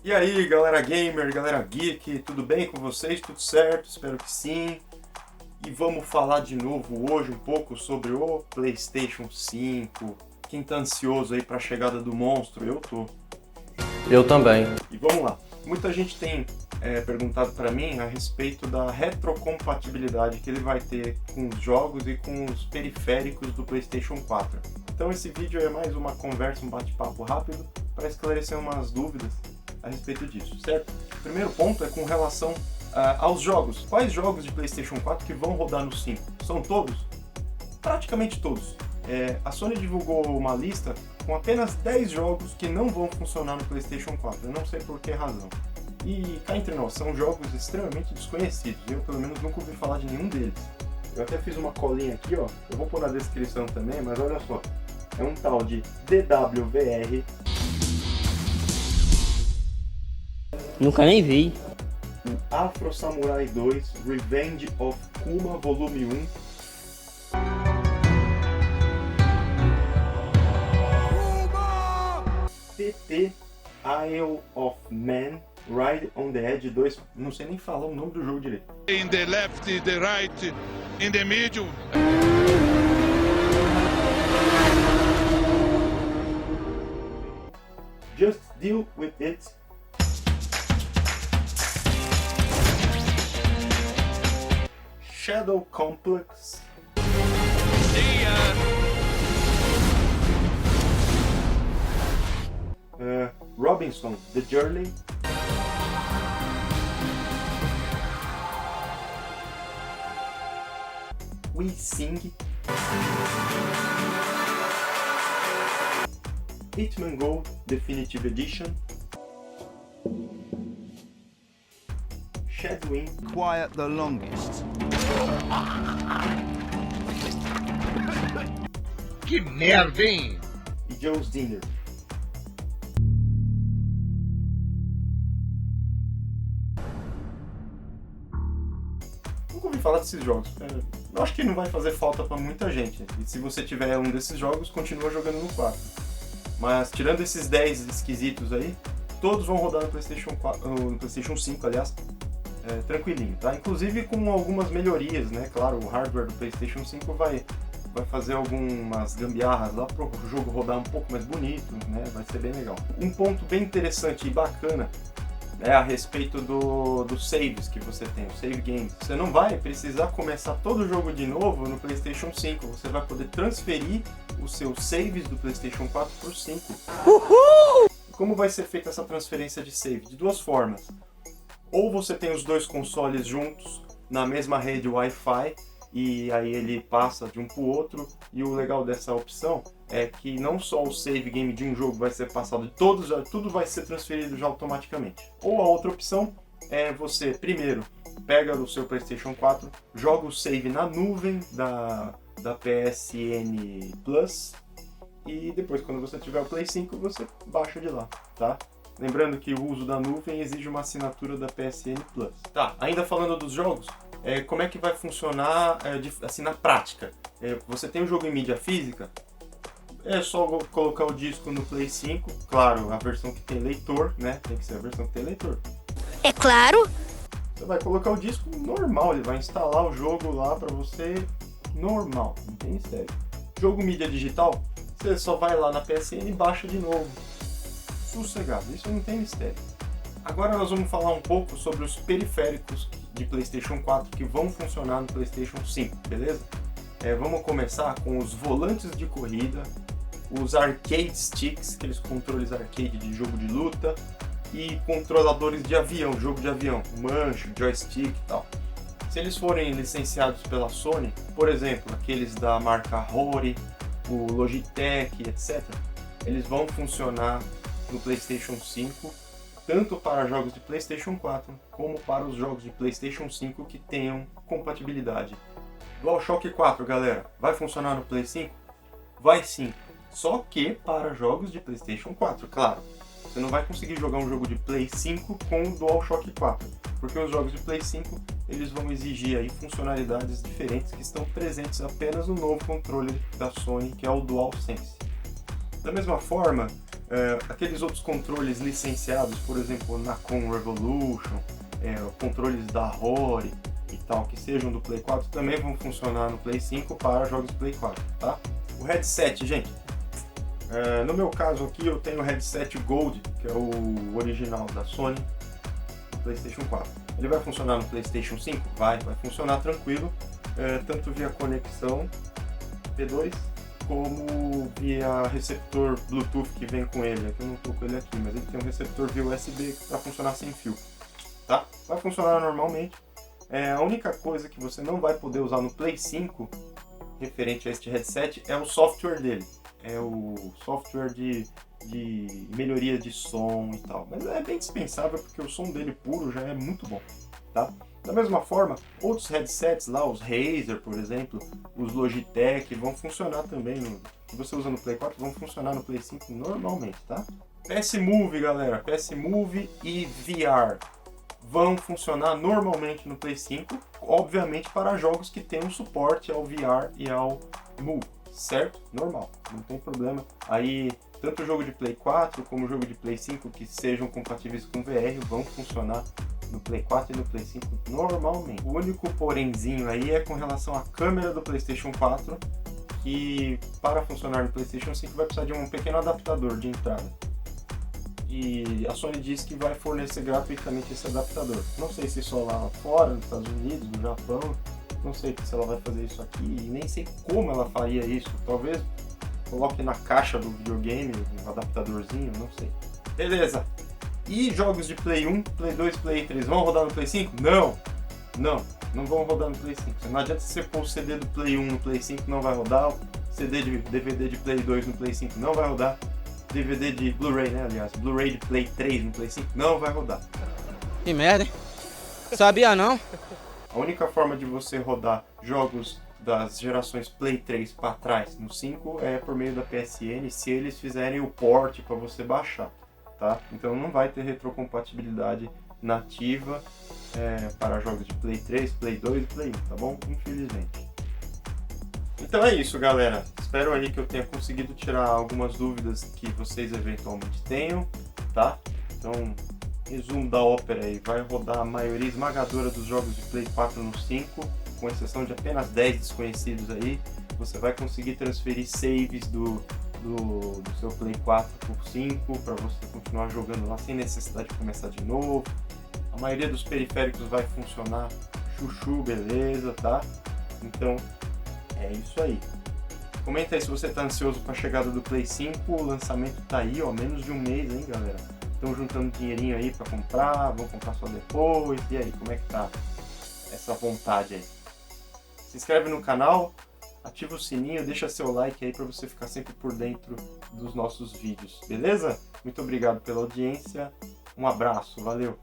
E aí, galera gamer, galera geek, tudo bem com vocês? Tudo certo? Espero que sim. E vamos falar de novo hoje um pouco sobre o PlayStation 5. Quem tá ansioso aí pra chegada do monstro? Eu tô. Eu também. E vamos lá. Muita gente tem perguntado pra mim a respeito da retrocompatibilidade que ele vai ter com os jogos e com os periféricos do PlayStation 4. Então esse vídeo é mais uma conversa, um bate-papo rápido para esclarecer umas dúvidas a respeito disso, certo? O primeiro ponto é com relação aos jogos. Quais jogos de PlayStation 4 que vão rodar no 5? São todos? Praticamente todos. A Sony divulgou uma lista com apenas 10 jogos que não vão funcionar no PlayStation 4. Eu não sei por que razão. E cá entre nós, são jogos extremamente desconhecidos. Eu, pelo menos, nunca ouvi falar de nenhum deles. Eu até fiz uma colinha aqui, ó. Eu vou pôr na descrição também, mas olha só. É um tal de DWVR. Nunca nem vi. O Afro Samurai 2 Revenge of Kuma Volume 1. TT Isle of Man Ride on the Edge 2. Não sei nem falar o nome do jogo direito. In the left, in the right, in the middle. Just Deal With It. Shadow Complex. Robinson, The Journey. We Sing. Hitman Go Definitive Edition. Shadowing. Quiet the longest. Que merda, hein? E Joe's Dinner. Nunca ouvi falar desses jogos. Eu acho que não vai fazer falta pra muita gente. E se você tiver um desses jogos, continua jogando no 4. Mas tirando esses 10 esquisitos aí, todos vão rodar no PlayStation 4, no PlayStation 5, aliás, tranquilinho, tá? Inclusive com algumas melhorias, né? Claro, o hardware do PlayStation 5 vai fazer algumas gambiarras lá para o jogo rodar um pouco mais bonito, né? Vai ser bem legal. Um ponto bem interessante e bacana é a respeito dos saves que você tem, o save games. Você não vai precisar começar todo o jogo de novo no PlayStation 5. Você vai poder transferir os seus saves do PlayStation 4 para o 5. Uhul! Como vai ser feita essa transferência de save? De duas formas. Ou você tem os dois consoles juntos na mesma rede Wi-Fi e aí ele passa de um para o outro, e o legal dessa opção é que não só o save game de um jogo vai ser passado de todos, tudo vai ser transferido já automaticamente. Ou a outra opção é você primeiro pega o seu PlayStation 4, joga o save na nuvem da PSN Plus e depois, quando você tiver o Play 5, você baixa de lá, tá? Lembrando que o uso da nuvem exige uma assinatura da PSN Plus. Tá, ainda falando dos jogos, como é que vai funcionar assim na prática? Você tem um jogo em mídia física, é só colocar o disco no Play 5, claro, a versão que tem leitor, né? Tem que ser a versão que tem leitor. É claro. Você vai colocar o disco normal, ele vai instalar o jogo lá pra você normal, não tem mistério. Jogo mídia digital, você só vai lá na PSN e baixa de novo. Sossegado, isso não tem mistério. Agora nós vamos falar um pouco sobre os periféricos de PlayStation 4 que vão funcionar no PlayStation 5, beleza? Vamos começar com os volantes de corrida, os arcade sticks, aqueles controles arcade de jogo de luta, e controladores de avião, jogo de avião, manche, joystick e tal. Se eles forem licenciados pela Sony, por exemplo, aqueles da marca Rory, o Logitech, etc., eles vão funcionar no PlayStation 5, tanto para jogos de PlayStation 4, como para os jogos de PlayStation 5 que tenham compatibilidade. DualShock 4, galera, vai funcionar no Play 5? Vai sim, só que para jogos de PlayStation 4, claro. Você não vai conseguir jogar um jogo de Play 5 com o DualShock 4, porque os jogos de Play 5 eles vão exigir aí funcionalidades diferentes que estão presentes apenas no novo controle da Sony, que é o DualSense. Da mesma forma, Aqueles outros controles licenciados, por exemplo, Nacon Revolution, controles da Rory e tal, que sejam do Play 4, também vão funcionar no Play 5 para jogos do Play 4, tá? O headset, gente, no meu caso aqui eu tenho o headset Gold, que é o original da Sony, do PlayStation 4. Ele vai funcionar no PlayStation 5? Vai funcionar tranquilo, tanto via conexão P2, como via receptor Bluetooth que vem com ele. Aqui eu não estou com ele aqui, mas ele tem um receptor via USB para funcionar sem fio, tá? Vai funcionar normalmente. A única coisa que você não vai poder usar no Play 5 referente a este headset é o software dele. É o software de melhoria de som e tal. Mas é bem dispensável porque o som dele puro já é muito bom, tá? Da mesma forma, outros headsets lá, os Razer, por exemplo, os Logitech, vão funcionar também, que você usa no Play 4, vão funcionar no Play 5 normalmente, tá? PS Move, galera, PS Move e VR vão funcionar normalmente no Play 5, obviamente para jogos que tenham suporte ao VR e ao Move, certo? Normal, não tem problema. Aí, tanto o jogo de Play 4 como o jogo de Play 5 que sejam compatíveis com VR vão funcionar no Play 4 e no Play 5 normalmente. O único porémzinho aí é com relação à câmera do PlayStation 4, que para funcionar no PlayStation 5 vai precisar de um pequeno adaptador de entrada. E a Sony diz que vai fornecer gratuitamente esse adaptador. Não sei se só lá fora, nos Estados Unidos, no Japão, não sei se ela vai fazer isso aqui, e nem sei como ela faria isso. Talvez coloque na caixa do videogame um adaptadorzinho, não sei. Beleza. E jogos de Play 1, Play 2, Play 3 vão rodar no Play 5? Não vão rodar no Play 5. Não adianta você pôr o CD do Play 1 no Play 5, não vai rodar. O DVD de Play 2 no Play 5 não vai rodar. DVD de Blu-ray, né, aliás, Blu-ray de Play 3 no Play 5 não vai rodar. Que merda, hein? Sabia não? A única forma de você rodar jogos das gerações Play 3 para trás no 5 é por meio da PSN, se eles fizerem o port para você baixar, tá? Então não vai ter retrocompatibilidade nativa para jogos de Play 3, Play 2 e Play 1, tá bom? Infelizmente. Então é isso, galera. Espero aí que eu tenha conseguido tirar algumas dúvidas que vocês eventualmente tenham, tá? Então, resumo da ópera aí, vai rodar a maioria esmagadora dos jogos de Play 4 no 5, com exceção de apenas 10 desconhecidos aí. Você vai conseguir transferir saves do seu Play 4 pro 5, para você continuar jogando lá sem necessidade de começar de novo. A maioria dos periféricos vai funcionar chuchu, beleza, tá? Então, é isso aí. Comenta aí se você tá ansioso para a chegada do Play 5, o lançamento tá aí, ó, menos de um mês, hein, galera? Estão juntando dinheirinho aí para comprar, vão comprar só depois, e aí, como é que tá essa vontade aí? Se inscreve no canal, ativa o sininho, deixa seu like aí para você ficar sempre por dentro dos nossos vídeos, beleza? Muito obrigado pela audiência, um abraço, valeu!